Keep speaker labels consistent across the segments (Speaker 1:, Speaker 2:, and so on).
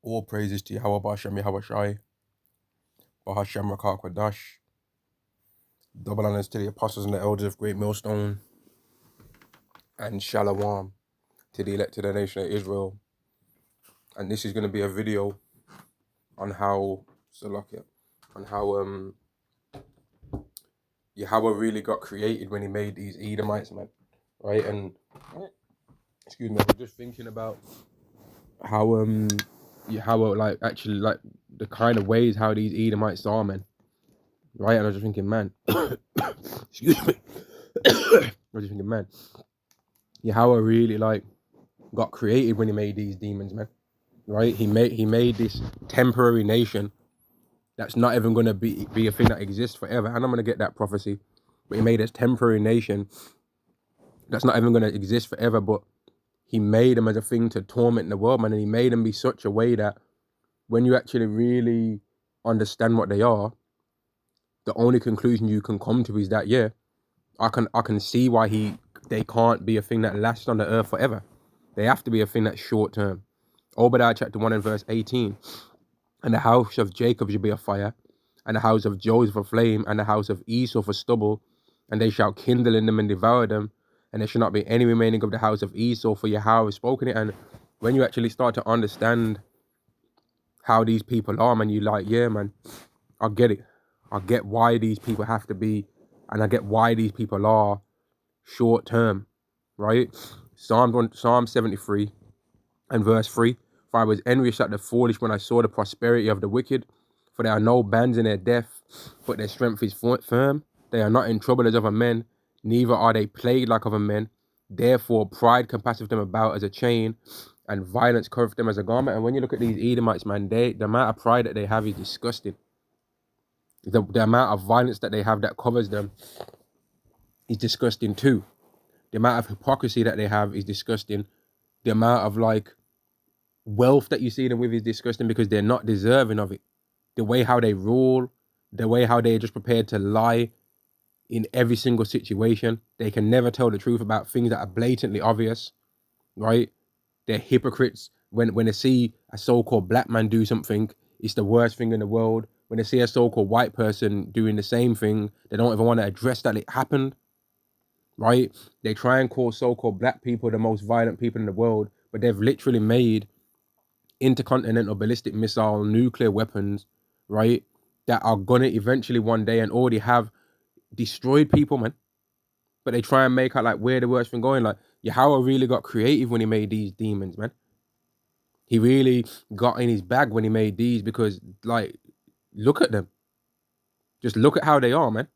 Speaker 1: All praises to Yahweh Bashem Yahweh Shai, Bahashem Rakak Wadash. Double honors to the apostles and the elders of Great Millstone, and Shalom to the elected nation of Israel. And this is going to be a video on how, Yahweh really got created when he made these Edomites, man. Right? And, excuse me, I was just thinking about how, Yahweh, like the kind of ways how these Edomites are, man. Right? And I was just thinking, man, excuse me. I was just thinking, man, Yahweh really got created when he made these demons, man. Right? He made this temporary nation that's not even gonna be a thing that exists forever. And I'm gonna get that prophecy. But he made this temporary nation that's not even gonna exist forever, but he made them as a thing to torment the world, man. And he made them be such a way that when you actually really understand what they are, the only conclusion you can come to is that, yeah, I can see why they can't be a thing that lasts on the earth forever. They have to be a thing that's short term. Obadiah chapter 1 and verse 18. And the house of Jacob shall be a fire, and the house of Joseph a flame, and the house of Esau for stubble, and they shall kindle in them and devour them, and there shall not be any remaining of the house of Esau, for Yahweh has spoken it. And when you actually start to understand how these people are, man, you like, yeah, man, I get it. I get why these people have to be, and I get why these people are short term, right? Psalm 73 and verse 3. For I was envious at the foolish when I saw the prosperity of the wicked, for there are no bands in their death, but their strength is firm. They are not in trouble as other men, neither are they plagued like other men. Therefore pride compasseth them about as a chain, and violence covereth them as a garment. And when you look at these Edomites, man, the amount of pride that they have is disgusting. The amount of violence that they have that covers them is disgusting too. The amount of hypocrisy that they have is disgusting. The amount of wealth that you see them with is disgusting because they're not deserving of it. The way how they rule, the way how they're just prepared to lie in every single situation. They can never tell the truth about things that are blatantly obvious, right? They're hypocrites. When they see a so-called black man do something, it's the worst thing in the world. When they see a so-called white person doing the same thing, they don't even want to address that it happened, right? They try and call so-called black people the most violent people in the world, but they've literally made intercontinental ballistic missile nuclear weapons, right, that are gonna eventually one day and already have destroyed people, man. But they try and make out like where the worst thing going. Like Yahweh really got creative when he made these demons, man. He really got in his bag when he made these because, like, look at them. Just look at how they are, man.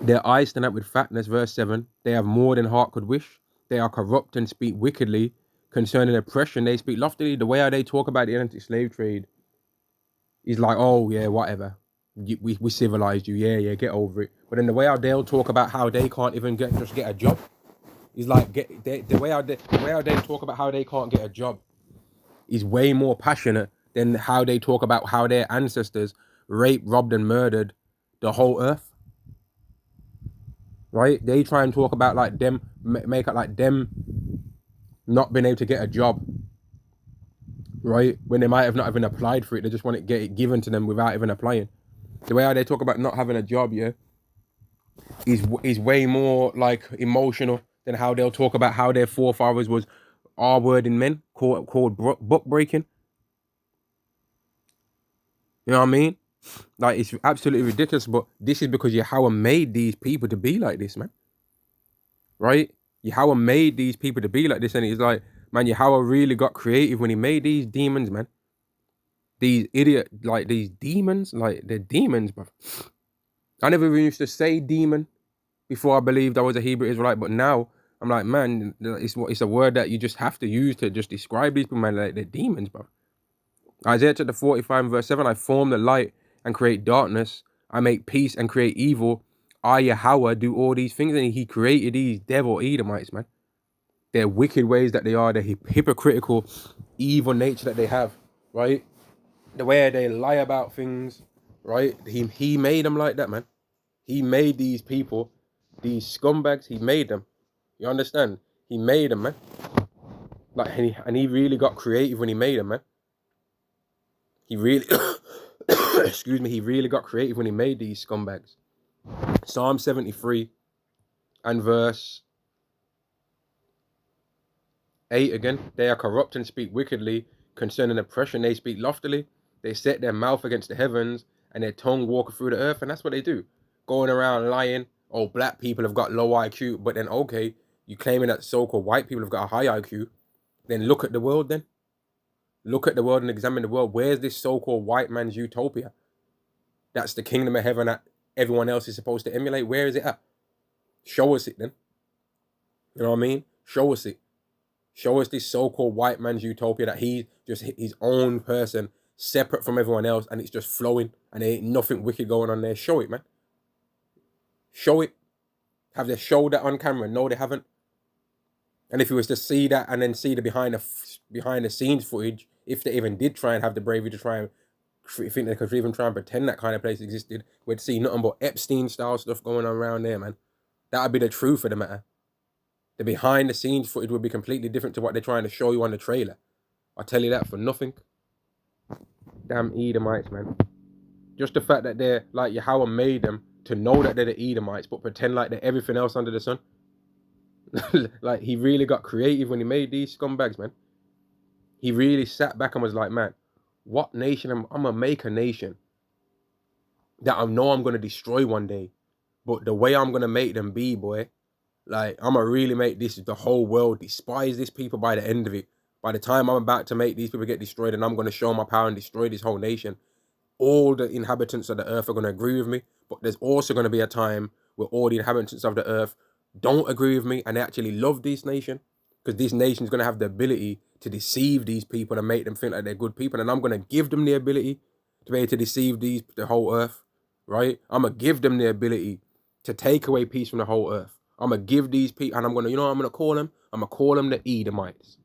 Speaker 1: Their eyes stand up with fatness, verse 7. They have more than heart could wish. They are corrupt and speak wickedly. Concerning oppression, they speak loftily. The way how they talk about the anti-slave trade is like, oh, yeah, whatever. We civilized you. Yeah, get over it. But then the way how they'll talk about how they can't even get a job is like, the way how they talk about how they can't get a job is way more passionate than how they talk about how their ancestors raped, robbed, and murdered the whole earth. Right? They try and talk about like them, make it like them not being able to get a job, right? When they might have not even applied for it, they just want to get it given to them without even applying. The way how they talk about not having a job, yeah, is way more like emotional than how they'll talk about how their forefathers was R-wording men, called book breaking. You know what I mean? Like, it's absolutely ridiculous, but this is because Yahweh made these people to be like this, man. Right? Yahweh made these people to be like this, and it's like, man, Yahweh really got creative when he made these demons, man. These these demons, like, they're demons, bro. I never even used to say demon before I believed I was a Hebrew Israelite, but now I'm like, man, it's a word that you just have to use to just describe these people, man. Like, they're demons, bro. Isaiah chapter 45 verse 7, I form the light and create darkness. I make peace and create evil. I, Yahweh, do all these things. And he created these devil Edomites, man. Their wicked ways that they are, the hypocritical, evil nature that they have, right? The way they lie about things, right? He made them like that, man. He made these people, these scumbags, he made them. You understand? He made them, man. Like, and he really got creative when he made them, man. He really, excuse me, he really got creative when he made these scumbags. Psalm 73 and verse 8 again. They are corrupt and speak wickedly. Concerning oppression, they speak loftily. They set their mouth against the heavens, and their tongue walketh through the earth. And that's what they do. Going around lying. Oh, black people have got low IQ. But then, okay, you claiming that so-called white people have got a high IQ. Then look at the world then. Look at the world and examine the world. Where's this so-called white man's utopia? That's the kingdom of heaven that everyone else is supposed to emulate. Where is it at? Show us it then. You know what I mean? Show us it. Show us this so-called white man's utopia that he's just his own person, separate from everyone else, and it's just flowing, and there ain't nothing wicked going on there. Show it, man. Show it. Have they showed that on camera? No, they haven't. And if you was to see that and then see the behind the scenes footage, if they even did try and have the bravery to try and think they could even try and pretend that kind of place existed, we'd see nothing but Epstein-style stuff going on around there, man. That would be the truth of the matter. The behind the scenes footage would be completely different to what they're trying to show you on the trailer. I'll tell you that for nothing. Damn Edomites, man. Just the fact that they're like Yahweh made them to know that they're the Edomites, but pretend like they're everything else under the sun. Like, he really got creative when he made these scumbags, man. He really sat back and was like, man, what nation? I'm going to make a nation that I know I'm going to destroy one day. But the way I'm going to make them be, boy, like, I'm going to really make the whole world despise these people by the end of it. By the time I'm about to make these people get destroyed and I'm going to show my power and destroy this whole nation, all the inhabitants of the earth are going to agree with me. But there's also going to be a time where all the inhabitants of the earth don't agree with me and they actually love this nation. Because this nation is going to have the ability to deceive these people and make them think like they're good people. And I'm going to give them the ability to be able to deceive the whole earth, right? I'm going to give them the ability to take away peace from the whole earth. I'm going to give these people, and I'm going to, you know what I'm going to call them? I'm going to call them the Edomites,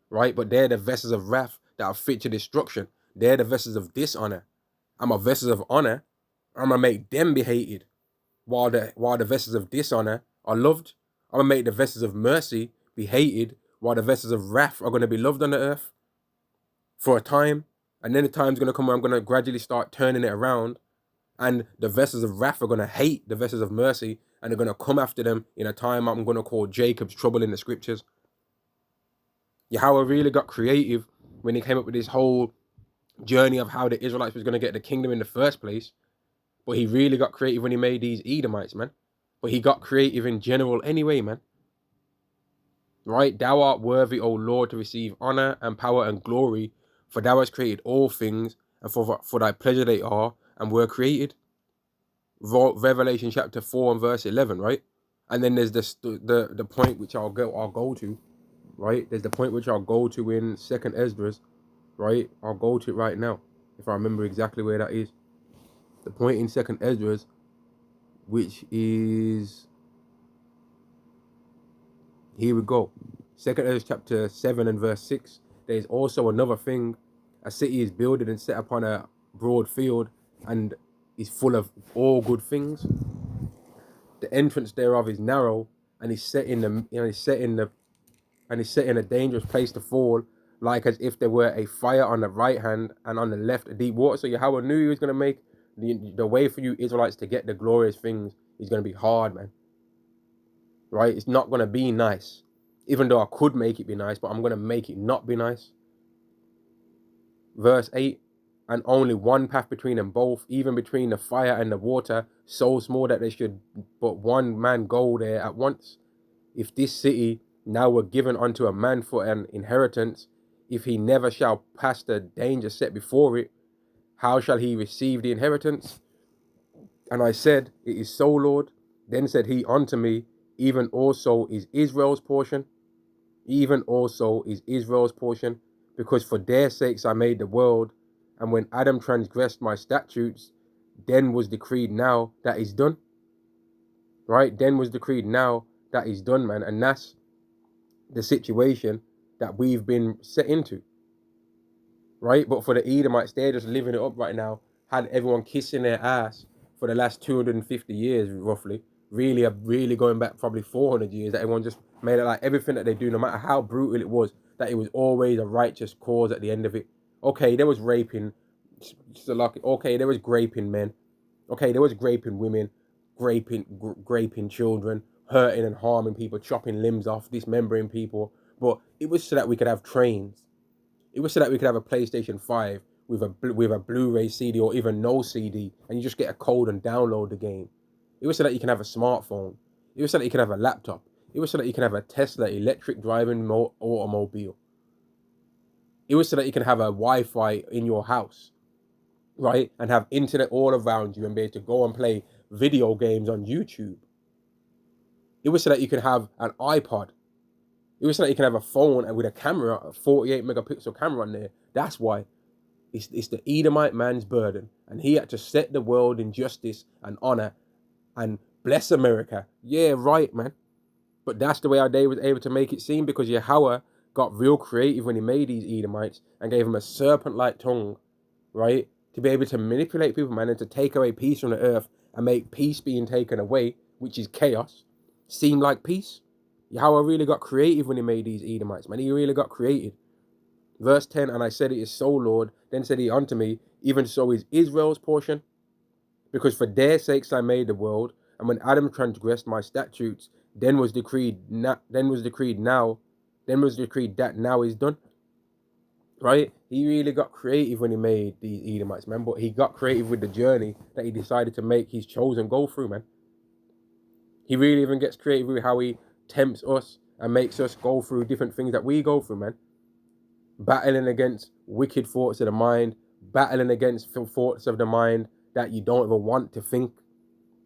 Speaker 1: right? But they're the vessels of wrath that are fit to destruction. They're the vessels of dishonor. I'm a vessels of honor. I'm going to make them be hated while the vessels of dishonor are loved. I'm going to make the vessels of mercy be hated while the vessels of wrath are going to be loved on the earth for a time. And then the time's going to come where I'm going to gradually start turning it around. And the vessels of wrath are going to hate the vessels of mercy. And they're going to come after them in a time I'm going to call Jacob's trouble in the scriptures. Yahweh really got creative when he came up with this whole journey of how the Israelites was going to get the kingdom in the first place. But he really got creative when he made these Edomites, man. But he got creative in general anyway, man. Right? Thou art worthy, O Lord, to receive honor and power and glory, for thou hast created all things, and for thy pleasure they are and were created. Revelation chapter 4 and verse 11, right? And then there's the point which I'll go to, right? There's the point which I'll go to in 2nd Esdras, right? I'll go to it right now, if I remember exactly where that is. The point in 2nd Esdras, which is, here we go. 2nd Esdras chapter 7 and verse 6. There is also another thing. A city is builded and set upon a broad field, and is full of all good things. The entrance thereof is narrow, and is set in a dangerous place to fall, like as if there were a fire on the right hand and on the left a deep water. So Yahweh knew he was going to make the way for you Israelites to get the glorious things is going to be hard, man. Right? It's not going to be nice. Even though I could make it be nice, but I'm going to make it not be nice. Verse 8, and only one path between them both, even between the fire and the water, so small that they should but one man go there at once. If this city now were given unto a man for an inheritance, if he never shall pass the danger set before it, how shall he receive the inheritance? And I said, it is so, Lord. Then said he unto me, even also is Israel's portion. Even also is Israel's portion, because for their sakes I made the world, and when Adam transgressed my statutes, then was decreed now that is done. Right? Then was decreed now that is done, man. And that's the situation that we've been set into. Right? But for the Edomites, they're just living it up right now. Had everyone kissing their ass for the last 250 years, roughly. Really going back probably 400 years, that everyone just Made it like everything that they do, no matter how brutal it was, that it was always a righteous cause at the end of it. Okay, there was raping, okay, there was graping men. Okay, there was graping women, graping children, hurting and harming people, chopping limbs off, dismembering people. But it was so that we could have trains. It was so that we could have a PlayStation 5 with a Blu-ray CD or even no CD, and you just get a code and download the game. It was so that you can have a smartphone. It was so that you can have a laptop. It was so that you can have a Tesla electric driving automobile. It was so that you can have a Wi-Fi in your house, right? And have internet all around you and be able to go and play video games on YouTube. It was so that you can have an iPod. It was so that you can have a phone and with a camera, a 48 megapixel camera on there. That's why it's the Edomite man's burden. And he had to set the world in justice and honor and bless America. Yeah, right, man. But that's the way our day was able to make it seem, because Yahweh got real creative when he made these Edomites and gave them a serpent-like tongue, right? To be able to manipulate people, man, and to take away peace from the earth and make peace being taken away, which is chaos, seem like peace. Yahweh really got creative when he made these Edomites, man. He really got creative. Verse 10, and I said, it is so, Lord. Then said he unto me, even so is Israel's portion, because for their sakes I made the world, and when Adam transgressed my statutes, then was decreed that now is done. Right? He really got creative when he made these Edomites, man. But he got creative with the journey that he decided to make his chosen go through, man. He really even gets creative with how he tempts us and makes us go through different things that we go through, man. Battling against wicked thoughts of the mind, battling against thoughts of the mind that you don't even want to think,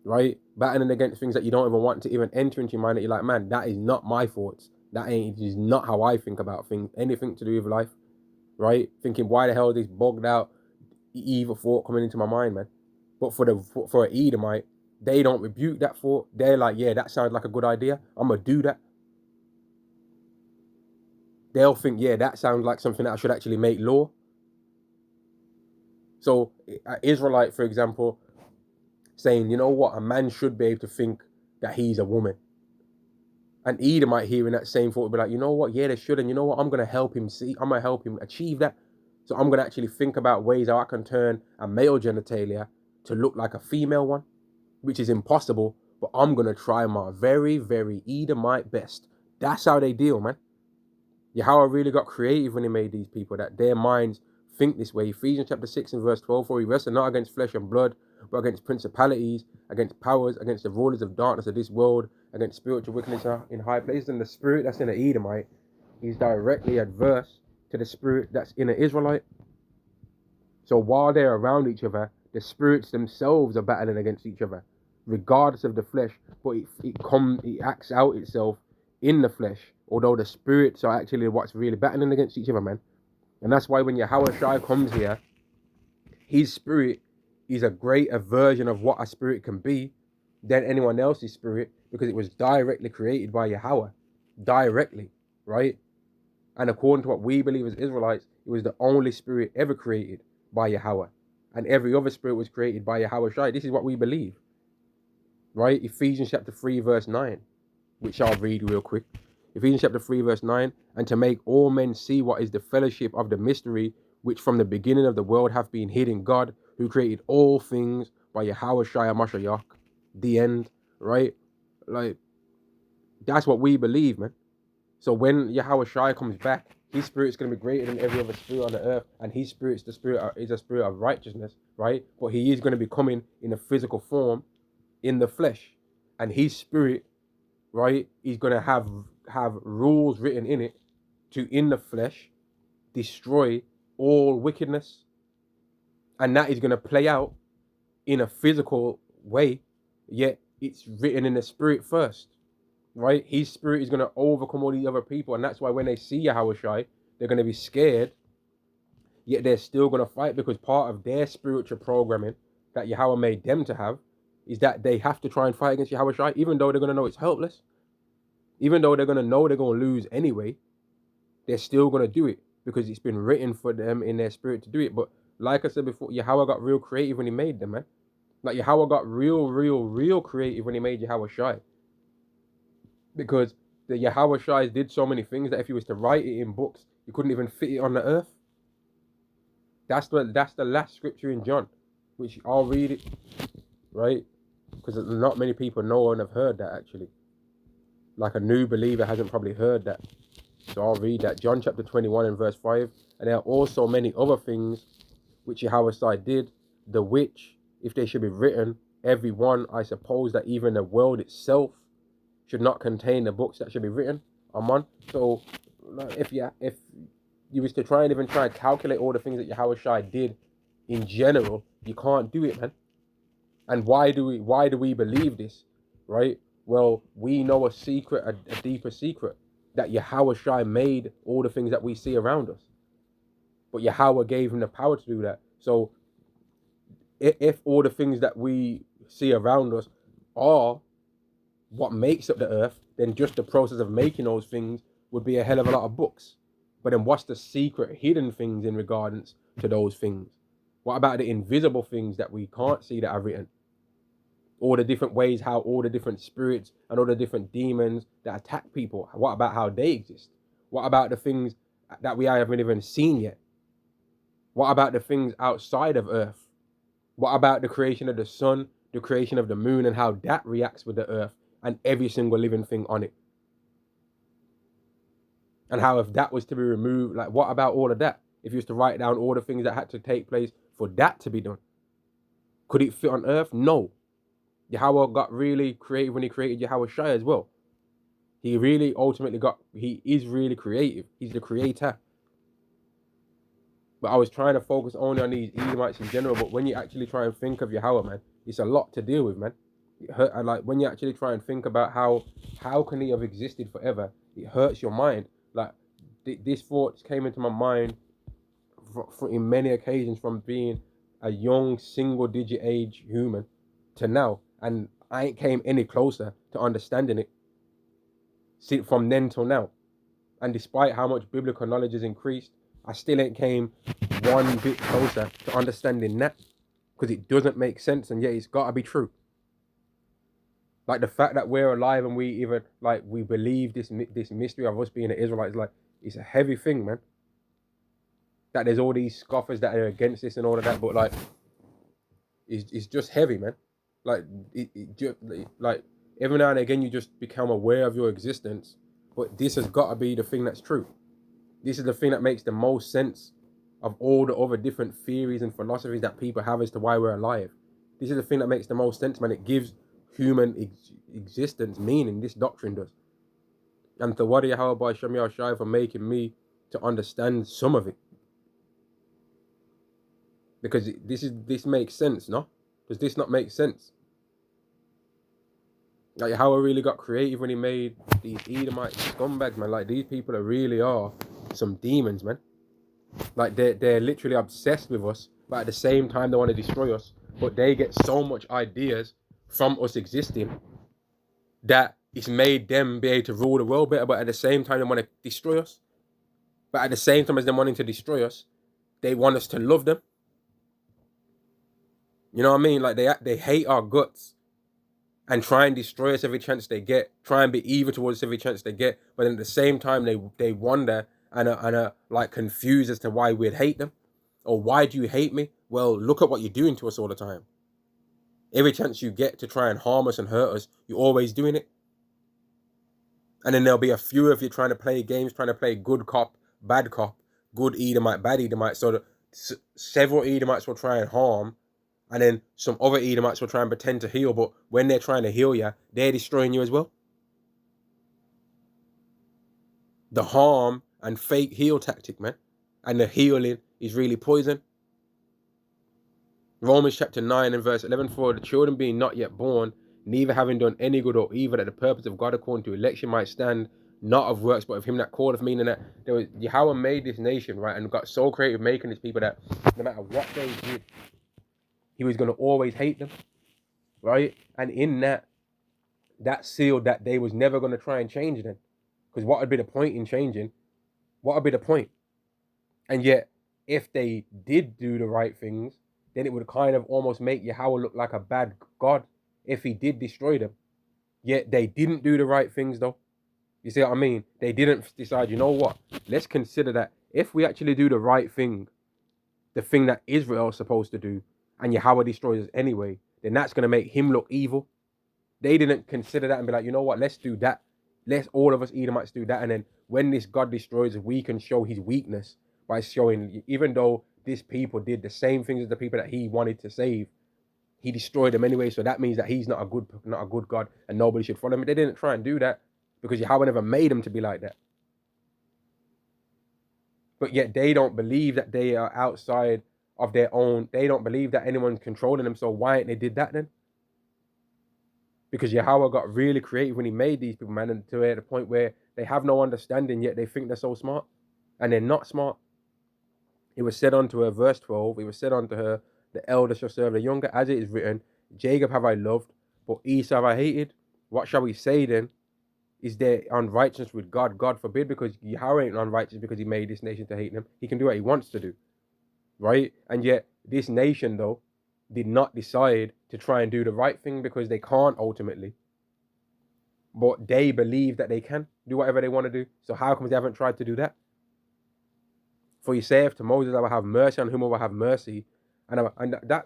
Speaker 1: right? Battling against things that you don't even want to even enter into your mind, that you're like, man, that is not my thoughts. That is not how I think about things, anything to do with life, right? Thinking, why the hell is this bogged out evil thought coming into my mind, man? But for an Edomite, they don't rebuke that thought. They're like, yeah, that sounds like a good idea. I'm going to do that. They'll think, yeah, that sounds like something that I should actually make law. So an Israelite, for example, saying, you know what, a man should be able to think that he's a woman. An Edomite hearing that same thought would be like, you know what, yeah, they should. And you know what, I'm going to help him achieve that. So I'm going to actually think about ways how I can turn a male genitalia to look like a female one, which is impossible, but I'm going to try my very, very Edomite best. That's how they deal, man. Yahweh really got creative when he made these people, that their minds think this way. Ephesians chapter 6 and verse 12, for we wrestle not against flesh and blood, but against principalities, against powers, against the rulers of darkness of this world, against spiritual wickedness in high places. And the spirit that's in an Edomite is directly adverse to the spirit that's in an Israelite. So while they're around each other, the spirits themselves are battling against each other, regardless of the flesh, but it acts out itself in the flesh, although the spirits are actually what's really battling against each other, man. And that's why when Yahweh Shai comes here, his spirit is a greater version of what a spirit can be than anyone else's spirit, because it was directly created by Yahweh. Directly, right? And according to what we believe as Israelites, it was the only spirit ever created by Yahweh. And every other spirit was created by Yahweh Shai. This is what we believe. Right? Ephesians chapter 3 verse 9, which I'll read real quick. Ephesians chapter 3 verse 9, and to make all men see what is the fellowship of the mystery, which from the beginning of the world hath been hid in God, who created all things by Yahweh Shai HaMashiach. The end, right? Like, that's what we believe, man. So when Yahweh Shai comes back, his spirit's going to be greater than every other spirit on the earth, and his spirit's is a spirit of righteousness, right? But he is going to be coming in a physical form, in the flesh, and his spirit, right, is going to have rules written in it to, in the flesh, destroy all wickedness. And that is going to play out in a physical way, yet it's written in the spirit first, right? His spirit is going to overcome all these other people, and that's why when they see Yahweh Shai, they're going to be scared, yet they're still going to fight, because part of their spiritual programming that Yahweh made them to have is that they have to try and fight against Yahweh Shai, even though they're going to know it's helpless. Even though they're going to know they're going to lose anyway, they're still going to do it, because it's been written for them in their spirit to do it. But like I said before, Yahweh got real creative when he made them, man. Like, Yahweh got real creative when he made Yahweh Shai. Because The Yahweh Shai did so many things that if you was to write it in books, you couldn't even fit it on the earth. That's the last scripture in John, which I'll read it, right? Because not many people know and have heard that actually. Like a new believer hasn't probably heard that. So I'll read that. John chapter 21 and verse 5. And there are also many other things which Yahweh Shai did, the which, if they should be written, every one, I suppose that even the world itself should not contain the books that should be written. Amen. So if you was to try and even try and calculate all the things that Yahweh Shai did in general, you can't do it, man. And why do we believe this, right? Well, we know a secret, a deeper secret, that Yahweh Shai made all the things that we see around us. But Yahweh gave him the power to do that. So if all the things that we see around us are what makes up the earth, then just the process of making those things would be a hell of a lot of books. But then what's the secret hidden things in regards to those things? What about the invisible things that we can't see that are written? All the different ways how all the different spirits and all the different demons that attack people, what about how they exist? What about the things that we haven't even seen yet? What about the things outside of earth? What about the creation of the sun, the creation of the moon, and how that reacts with the earth and every single living thing on it? And how if that was to be removed, like what about all of that? If you was to write down all the things that had to take place for that to be done, could it fit on earth? No. Yahweh got really creative when he created Yahweh Shai as well. He really ultimately he is really creative. He's the creator. But I was trying to focus only on these Edomites in general, but when you actually try and think of Yahweh, man, it's a lot to deal with, man. It hurt, and like when you actually try and think about how can he have existed forever, it hurts your mind. Like this thought came into my mind in many occasions from being a young single-digit age human to now, and I ain't came any closer to understanding it from then till now. And despite how much biblical knowledge has increased, I still ain't came one bit closer to understanding that, because it doesn't make sense, and yet it's got to be true. Like the fact that we're alive and we even like we believe this mystery of us being an Israelite is like, it's a heavy thing, man. That there's all these scoffers that are against this and all of that, but like it's just heavy, man. Like like every now and again you just become aware of your existence, but this has got to be the thing that's true. This is the thing that makes the most sense of all the other different theories and philosophies that people have as to why we're alive. This is the thing that makes the most sense, man. It gives human existence meaning. This doctrine does. And Tawadi Yahweh by Shamil Shai for making me to understand some of it. Because this makes sense, no? Does this not make sense? Like how I really got creative when he made these Edomite scumbags, man. Like these people really are some demons, man. Like they're literally obsessed with us, but at the same time they want to destroy us. But they get so much ideas from us existing that it's made them be able to rule the world better. But at the same time they want to destroy us. But at the same time as them wanting to destroy us, they want us to love them. You know what I mean? Like they hate our guts and try and destroy us every chance they get. Try and be evil towards us every chance they get. But then at the same time they wonder and are like confused as to why we'd hate them. Or why do you hate me? Well, look at what you're doing to us all the time. Every chance you get to try and harm us and hurt us, you're always doing it. And then there'll be a few of you trying to play games, trying to play good cop, good Edomite, bad Edomite. So several Edomites will try and harm, and then some other Edomites will try and pretend to heal. But when they're trying to heal you, they're destroying you as well. The harm and fake heal tactic, man. And the healing is really poison. Romans chapter 9 and verse 11, for the children being not yet born, neither having done any good or evil, that the purpose of God according to election might stand, not of works, but of him that calleth, meaning that there was Yahweh made this nation, right, and got so creative making these people that no matter what they did, he was going to always hate them, right? And in that sealed that they was never going to try and change them. Because what would be the point in changing? What would be the point? And yet, if they did do the right things, then it would kind of almost make Yahweh look like a bad God if he did destroy them. Yet they didn't do the right things though. You see what I mean? They didn't decide, you know what? Let's consider that if we actually do the right thing, the thing that Israel is supposed to do, and Yahweh destroys us anyway, then that's going to make him look evil. They didn't consider that and be like, you know what? Let's do that. Let's all of us Edomites do that. And then when this God destroys us, we can show his weakness by showing, even though these people did the same things as the people that he wanted to save, he destroyed them anyway. So that means that he's not a good God, and nobody should follow him. They didn't try and do that because Yahweh never made them to be like that. But yet they don't believe that they are outside of their own. They don't believe that anyone's controlling them. So why ain't they did that then? Because Yahweh got really creative when he made these people, man, and to the point where they have no understanding, yet they think they're so smart, and they're not smart. It was said unto her, verse 12, it was said unto her, the elder shall serve the younger, as it is written, Jacob have I loved, but Esau have I hated. What shall we say then? Is there unrighteousness with God? God forbid, because Yahweh ain't unrighteous because he made this nation to hate him. He can do what he wants to do, right? And yet this nation, though, did not decide to try and do the right thing because they can't ultimately. But they believe that they can do whatever they want to do. So how come they haven't tried to do that? For he saith to Moses, I will have mercy on whom I will have mercy. And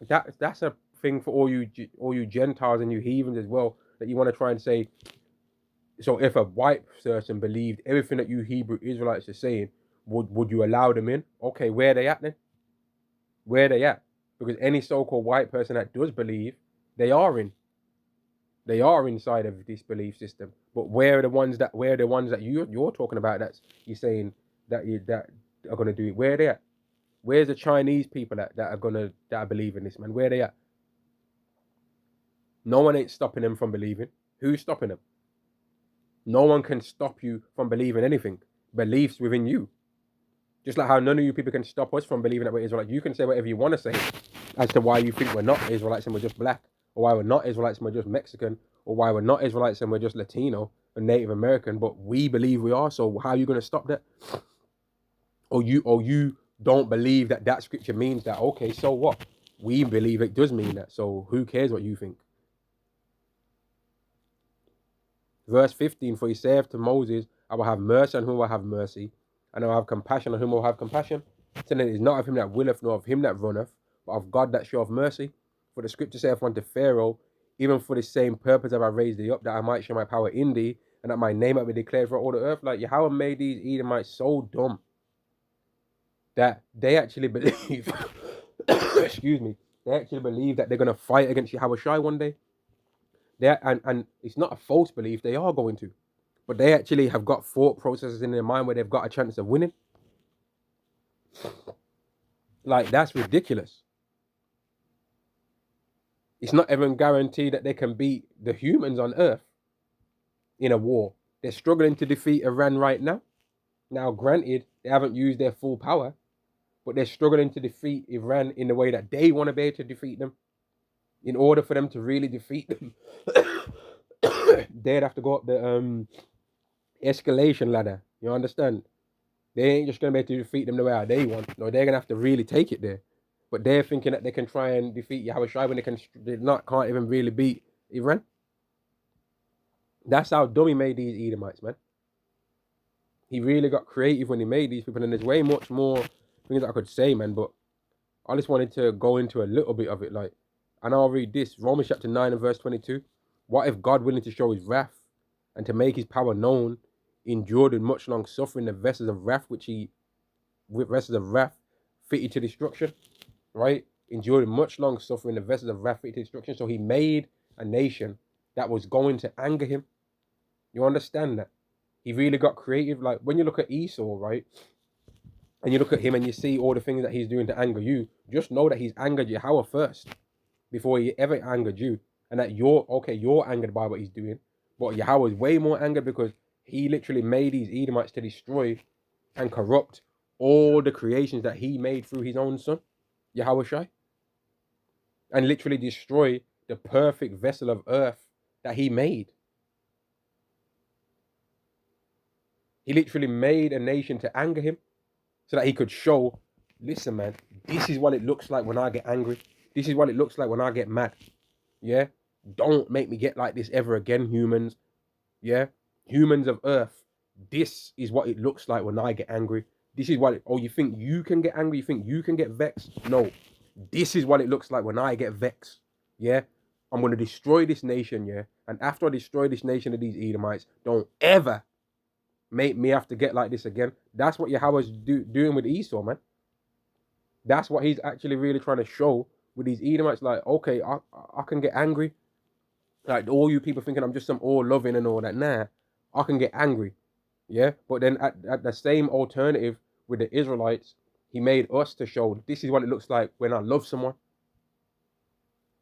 Speaker 1: that's a thing for all you Gentiles and you heathens as well, that you want to try and say, so if a white person believed everything that you Hebrew Israelites are saying, would you allow them in? Okay, where are they at then? Where are they at? Because any so-called white person that does believe, they are inside of this belief system. But where are the ones that you're talking about? That's you're saying that are gonna do it. Where are they at? Where's the Chinese people that are believing this, man? Where are they at? No one ain't stopping them from believing. Who's stopping them? No one can stop you from believing anything. Beliefs within you. Just like how none of you people can stop us from believing that we're Israelites. You can say whatever you want to say as to why you think we're not Israelites and we're just black, or why we're not Israelites and we're just Mexican, or why we're not Israelites and we're just Latino or Native American, but we believe we are. So how are you going to stop that? Or you don't believe that scripture means that. Okay, so what? We believe it does mean that. So who cares what you think? Verse 15, for he saith to Moses, I will have mercy on whom I will have mercy, and I will have compassion on whom I will have compassion. So then it is not of him that willeth, nor of him that runneth, but of God that showeth mercy. For the scripture saith unto Pharaoh, even for the same purpose have I raised thee up, that I might show my power in thee, and that my name might be declared for all the earth. Like Yahweh made these Edomites so dumb that they actually believe, excuse me, they actually believe that they're going to fight against Yahweh Shai one day. And it's not a false belief, they are going to. But they actually have got thought processes in their mind where they've got a chance of winning. Like, that's ridiculous. It's not even guaranteed that they can beat the humans on Earth in a war. They're struggling to defeat Iran right now. Now, granted, they haven't used their full power, but they're struggling to defeat Iran in the way that they want to be able to defeat them. In order for them to really defeat them, they'd have to go up the escalation ladder. You understand? They ain't just going to be able to defeat them the way they want. No, they're going to have to really take it there. But they're thinking that they can try and defeat Yahweh Shai when can't even really beat Iran. That's how dumb he made these Edomites, man. He really got creative when he made these people, and there's way much more things that I could say, man, but I just wanted to go into a little bit of it, like, and I'll read this, Romans chapter 9 and verse 22. What if God, willing to show his wrath and to make his power known, endured in much long suffering the vessels of wrath fitted to destruction, right? Endured in much long suffering the vessels of wrath fitted to destruction. So he made a nation that was going to anger him. You understand that? He really got creative. Like, when you look at Esau, right, and you look at him and you see all the things that he's doing to anger you, just know that he's angered Yahweh first before he ever angered you. And that you're angered by what he's doing. But Yahweh is way more angered because he literally made these Edomites to destroy and corrupt all the creations that he made through his own son, Yahweh Shai. And literally destroy the perfect vessel of earth that he made. He literally made a nation to anger him so that he could show, listen, man, this is what it looks like when I get angry. This is what it looks like when I get mad. Yeah? Don't make me get like this ever again, humans. Yeah? Humans of earth. this is what it looks like when I get angry. This is what, oh, you think you can get angry? You think you can get vexed? No. This is what it looks like when I get vexed. Yeah? I'm going to destroy this nation, yeah? And after I destroy this nation of these Edomites, don't ever make me have to get like this again. That's what Yahweh's doing with Esau, man. That's what he's actually really trying to show with these Edomites. Like, okay, I can get angry. Like, all you people thinking I'm just some all loving and all that. Nah, I can get angry. Yeah, but then at the same alternative with the Israelites, he made us to show this is what it looks like when I love someone.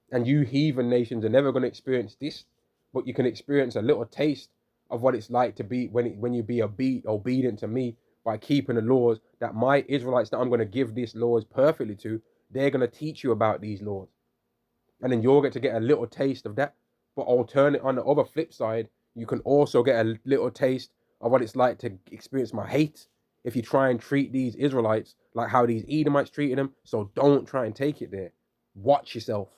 Speaker 1: And you heathen nations are never going to experience this, but you can experience a little taste of what it's like to be when you be obedient to me by keeping the laws that my Israelites that I'm going to give these laws perfectly to, they're going to teach you about these laws. And then you'll get to get a little taste of that. But alternate on the other flip side, you can also get a little taste of what it's like to experience my hate if you try and treat these Israelites like how these Edomites treated them. So don't try and take it there. Watch yourself.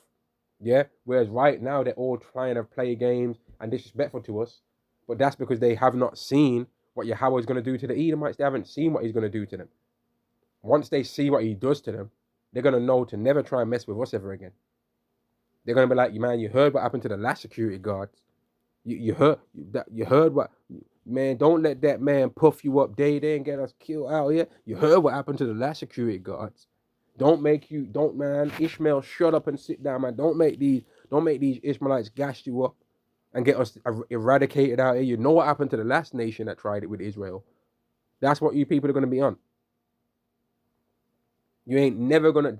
Speaker 1: Yeah? Whereas right now, they're all trying to play games and disrespectful to us. But that's because they have not seen what Yahweh is going to do to the Edomites. They haven't seen what he's going to do to them. Once they see what he does to them, they're going to know to never try and mess with us ever again. They're going to be like, man, you heard what happened to the last security guards. You heard what, man, don't let that man puff you up day and get us killed out here. You heard what happened to the last security guards. Man, Ishmael, shut up and sit down, man. Don't make these Ishmaelites gash you up and get us eradicated out here. You know what happened to the last nation that tried it with Israel. That's what you people are going to be on. They ain't never gonna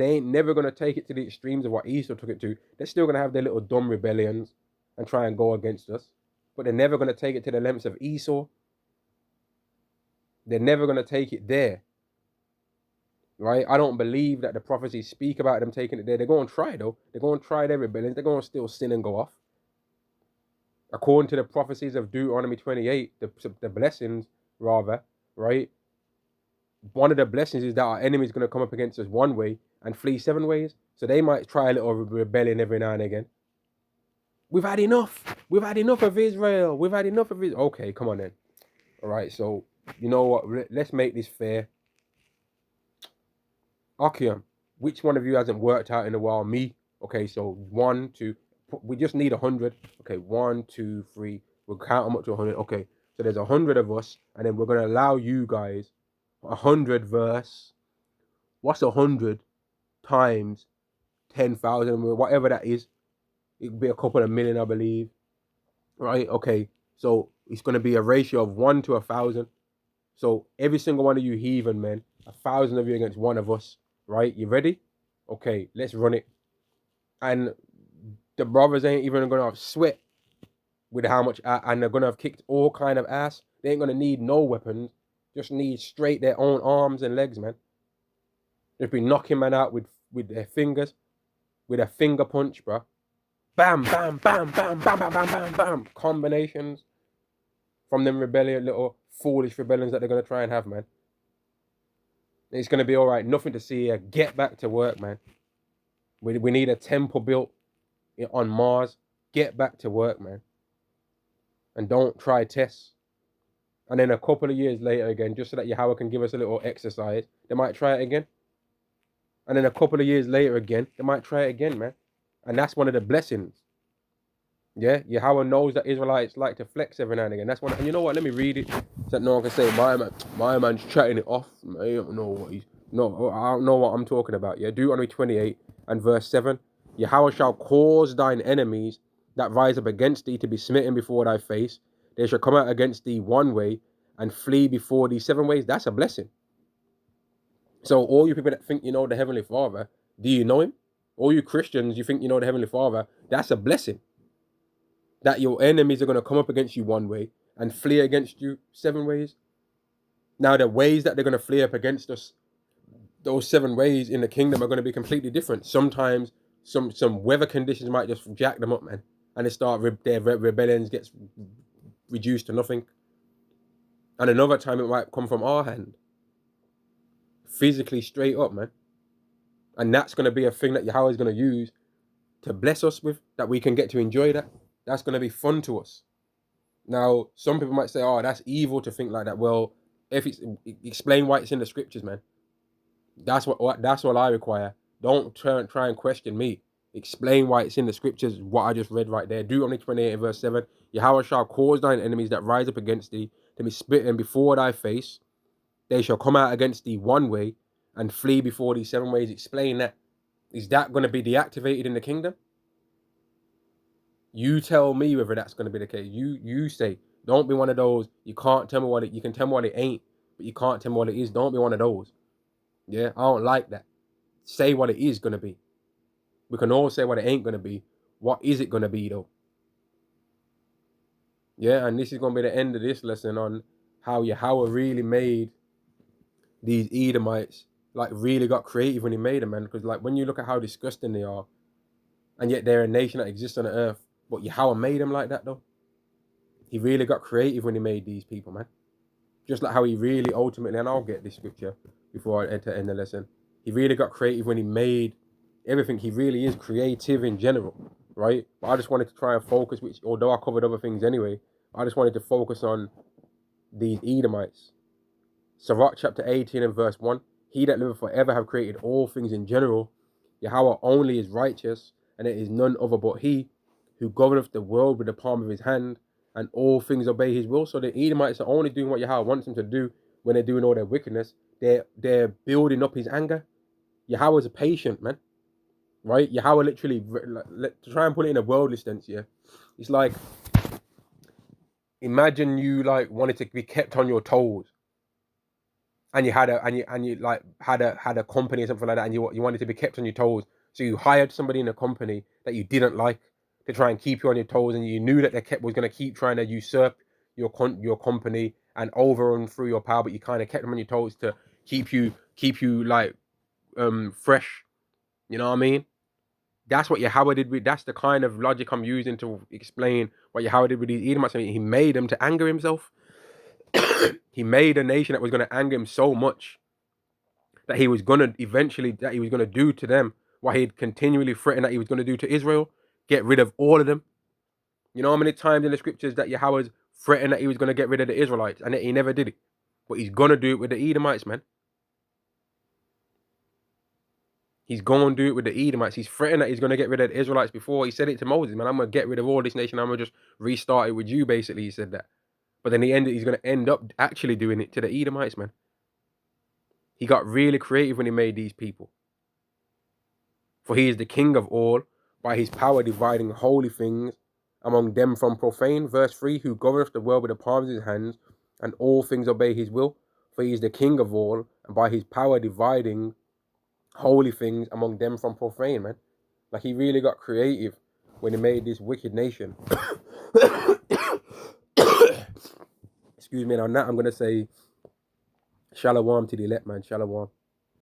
Speaker 1: take it to the extremes of what Esau took it to. They're still gonna have their little dumb rebellions and try and go against us. But they're never gonna take it to the lengths of Esau. They're never gonna take it there. Right? I don't believe that the prophecies speak about them taking it there. They're gonna try though. They're gonna try their rebellions. They're gonna still sin and go off. According to the prophecies of Deuteronomy 28, the blessings rather, right? One of the blessings is that our enemy is going to come up against us one way and flee 7 ways. So they might try a little rebellion every now and again. We've had enough. We've had enough of Israel. We've had enough of Israel. Okay, come on then. All right, so you know what? Let's make this fair. Akiam, which one of you hasn't worked out in a while? Me. Okay, so 1, 2. We just need 100. Okay, 1, 2, 3. We'll count them up to 100. Okay, so there's 100 of us, and then we're going to allow you guys 100 verse, what's 100 times 10,000, whatever that is? It could be a couple of million, I believe. Right? Okay. So it's going to be a ratio of 1 to 1,000. So every single one of you heathen men, 1,000 of you against one of us. Right? You ready? Okay, let's run it. And the brothers ain't even going to have sweat with how much, and they're going to have kicked all kind of ass. They ain't going to need no weapons. Just need straight their own arms and legs, man. Just be knocking man out with their fingers, with a finger punch, bro. Bam, bam, bam, bam, bam, bam, bam, bam, bam. Combinations from them little foolish rebellions that they're going to try and have, man. It's going to be all right. Nothing to see here. Get back to work, man. We need a temple built on Mars. Get back to work, man. And don't try tests. And then a couple of years later again, just so that Yahweh can give us a little exercise, they might try it again. And then a couple of years later again, they might try it again, man. And that's one of the blessings. Yeah, Yahweh knows that Israelites like to flex every now and again. That's one. And you know what? Let me read it so that no one can say my man's chatting it off. I don't know what I don't know what I'm talking about. Yeah, Deuteronomy 28 and verse 7. Yahweh shall cause thine enemies that rise up against thee to be smitten before thy face. They shall come out against thee 1 way and flee before thee 7 ways. That's a blessing. So all you people that think you know the Heavenly Father, do you know him? All you Christians, you think you know the Heavenly Father, that's a blessing. That your enemies are going to come up against you 1 way and flee against you 7 ways. Now the ways that they're going to flee up against us, those 7 ways in the kingdom are going to be completely different. Sometimes some weather conditions might just jack them up, man. And they start, their rebellions gets reduced to nothing. And another time it might come from our hand. Physically straight up, man. And that's going to be a thing that Yahweh is going to use to bless us with, that we can get to enjoy that. That's going to be fun to us. Now, some people might say, oh, that's evil to think like that. Well, if it's explain why it's in the scriptures, man. That's all I require. Don't try and question me. Explain why it's in the scriptures, what I just read right there. Deuteronomy 28 and verse 7. Yahweh shall cause thine enemies that rise up against thee to be smitten before thy face. They shall come out against thee one way and flee before thee 7 ways. Explain that. Is that going to be deactivated in the kingdom? You tell me whether that's going to be the case. You say. Don't be one of those. You can't tell me what it. You can tell me what it ain't, but you can't tell me what it is. Don't be one of those. Yeah, I don't like that. Say what it is going to be. We can all say what it ain't going to be. What is it going to be, though? Yeah, and this is going to be the end of this lesson on how Yahweh really made these Edomites, like really got creative when he made them, man. Because like when you look at how disgusting they are, and yet they're a nation that exists on the earth, but Yahweh made them like that, though. He really got creative when he made these people, man. Just like how he really ultimately, and I'll get this scripture before I enter in the lesson. He really got creative when he made everything. He really is creative in general, right? But I just wanted to try and focus, which although I covered other things anyway, I just wanted to focus on these Edomites. Sirach chapter 18 and verse 1. He that liveth forever have created all things in general. Yahweh only is righteous, and it is none other but he, who governeth the world with the palm of his hand, and all things obey his will. So the Edomites are only doing what Yahweh wants them to do when they're doing all their wickedness. They're building up his anger. Yahweh's a patient, man. Right? Yahweh literally, to try and put it in a worldly sense, yeah. It's like, imagine you like wanted to be kept on your toes, and you had a company or something like that, and you wanted to be kept on your toes. So you hired somebody in a company that you didn't like to try and keep you on your toes, and you knew that they was going to keep trying to usurp your company and over and through your power, but you kind of kept them on your toes to keep you like fresh. You know what I mean? That's what Yahweh did with. That's the kind of logic I'm using to explain what Yahweh did with these Edomites. I mean, he made them to anger himself. He made a nation that was going to anger him so much that he was going to eventually, that he was going to do to them what he had continually threatened that he was going to do to Israel, get rid of all of them. You know how many times in the scriptures that Yahweh threatened that he was going to get rid of the Israelites, and he never did it. But he's going to do it with the Edomites, man. He's going to do it with the Edomites. He's threatened that he's going to get rid of the Israelites before. He said it to Moses, man, I'm going to get rid of all this nation. I'm going to just restart it with you, basically. He said that. But then he's going to end up actually doing it to the Edomites, man. He got really creative when he made these people. For he is the king of all, by his power dividing holy things among them from profane. Verse 3, who governeth the world with the palms of his hands, and all things obey his will. For he is the king of all, and by his power dividing holy things among them from profane, man. Like he really got creative when he made this wicked nation. Excuse me, and on that I'm going to say Shalom to the elect, man. Shalom.